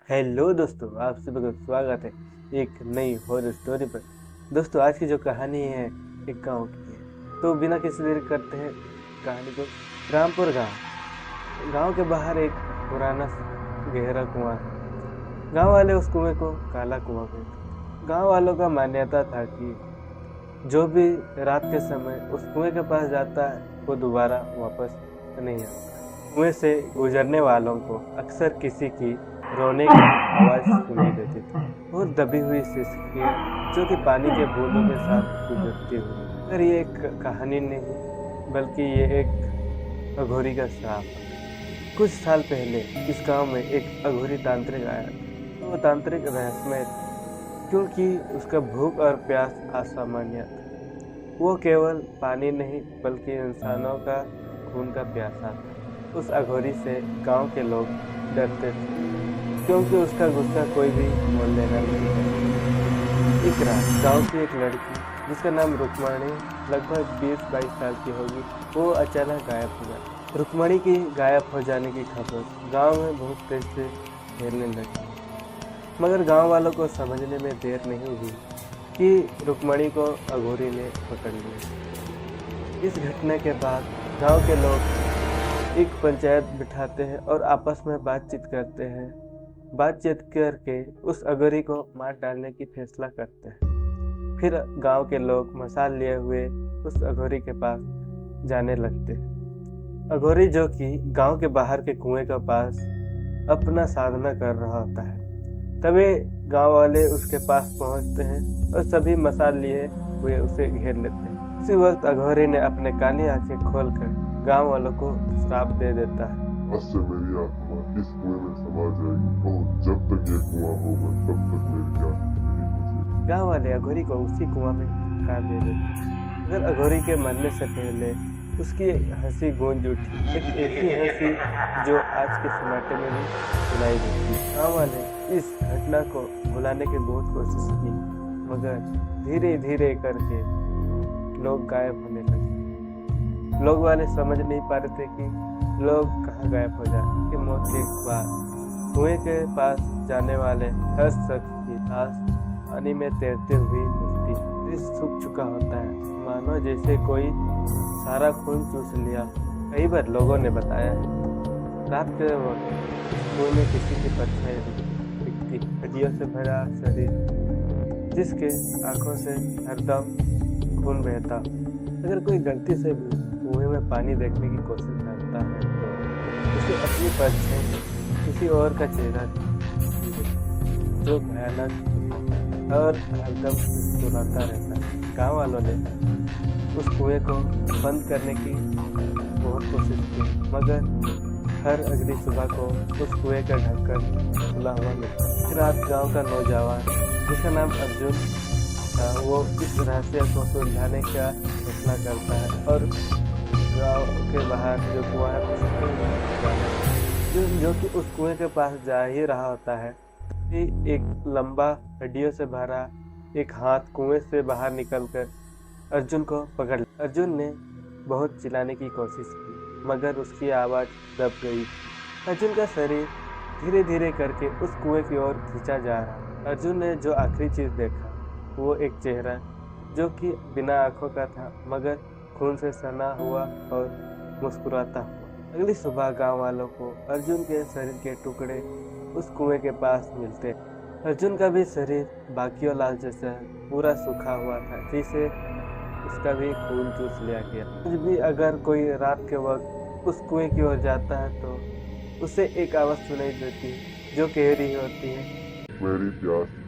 Hello दोस्तों, आप सभी का स्वागत है एक नई हॉरर स्टोरी पर। दोस्तों, आज की जो कहानी है एक गांव की है। तो बिना किसी देर करते हैं कहानी को। रामपुर गांव। गांव के बाहर एक पुराना गहरा कुआं है। गांव वाले उस कुएं को काला कुआं कहते। गांव वालों का मान्यता था कि जो भी रात के समय उस कुएं के पास जाता है वो दोबारा वापस नहीं आता। कुएं से गुजरने वालों को अक्सर किसी की रोने की आवाज सुनाई देती थी और दबी हुई सिसकियां जो कि पानी के बूंदों के साथ गुजरती हुई। पर ये एक कहानी नहीं, बल्कि ये एक अघोरी का श्राप है। कुछ साल पहले इस गांव में एक अघोरी तांत्रिक आया था। वो तांत्रिक रहस्यमय था क्योंकि उसका भूख और प्यास असामान्य था। वो केवल पानी नहीं बल्कि इंसानों का खून का प्यासा था। उस अघोरी से गांव के लोग डरते थे क्योंकि उसका गुस्सा कोई भी मोल लेना नहीं है। एक रात गांव की एक लड़की जिसका नाम रुक्मणी लगभग 20-22 साल की होगी, वो अचानक गायब हो गई। रुक्मणी की गायब हो जाने की खबर गांव में बहुत तेज से फैलने लगी, मगर गांव वालों को समझने में देर नहीं हुई कि रुक्मणी को अघोरी ने पकड़ लिया। इस घटना के बाद गांव के लोग एक पंचायत बिठाते हैं और आपस में बातचीत करते हैं। बातचीत करके उस अघोरी को मार डालने की फैसला करते हैं। फिर गांव के लोग मसाल लिए हुए उस अघोरी के पास जाने लगते हैं। अघोरी जो कि गांव के बाहर के कुएं के पास अपना साधना कर रहा होता है। तभी गांव वाले उसके पास पहुंचते हैं और सभी मसाल लिए हुए उसे घेर लेते हैं। उसी वक्त अघोरी ने अपने काली आंखें खोलकर गांव वालों को श्राप दे देता है। आज से मेरी आत्मा इस कुएं में समा जाएगी और जब तक ये कुआं होगा तब तक मेरी जान नहीं बचेगी। गांव वाले अघोरी को उसी कुआं में धक्का दे देते हैं। मगर अघोरी के मरने से पहले उसकी हंसी गूंज उठी, एक ऐसी हंसी जो आज के सन्नाटे में भी सुनाई देती है। गांव वाले इस घटना को भुलाने की बहुत कोशिश की, मगर धीरे धीरे करके लोग गायब होने लगे। लोग वाले समझ नहीं पा रहे थे कि लोग कहाँ गायब हो जाए। कि मौत के बाद कुएं के पास जाने वाले हर शख्स की लाश पानी में तैरते हुई मिलती। सूख चुका होता है, मानो जैसे कोई सारा खून चूस लिया। कई बार लोगों ने बताया है रात के वक्त कुएं में किसी की परछाई दिखती, हड्डियों से भरा शरीर जिसके आंखों से हरदम खून बहता। अगर कोई गलती से भी कुएं में पानी देखने की कोशिश करता है तो उसे अपनी परछाई किसी और का चेहरा जो भयानक और हरदम मुस्कुराता रहता है। गांव वालों ने उस कुएं को बंद करने की बहुत कोशिश की, मगर हर अगली सुबह को उस कुएं का ढक्कन खुला हुआ मिलता। फिर रात गांव का नौजवान जिसका नाम अर्जुन था, वो इस रहस्य को सुलझाने का फैसला करता है और गांव के बाहर जो कुआं है जो कि उस कुएं के पास जा ही रहा होता है। एक लंबा हड्डियों से भरा एक हाथ कुएं से बाहर निकलकर अर्जुन को पकड़ लिया। अर्जुन ने बहुत चिल्लाने की कोशिश की, मगर उसकी आवाज दब गई। अर्जुन का शरीर धीरे धीरे करके उस कुएं की ओर खींचा जा रहा। अर्जुन ने जो आखिरी चीज देखा वो एक चेहरा जो कि बिना आंखों का था, मगर खून से सना हुआ और मुस्कुराता हुआ। अगली सुबह गांव वालों को अर्जुन के शरीर के टुकड़े उस कुएं के पास मिलते। अर्जुन का भी शरीर बाकियों लाल जैसा पूरा सूखा हुआ था, जिसे उसका भी खून चूस लिया गया। आज भी अगर कोई रात के वक्त उस कुएं की ओर जाता है तो उसे एक आवाज सुनाई देती है जो कह रही होती है, मेरी प्यास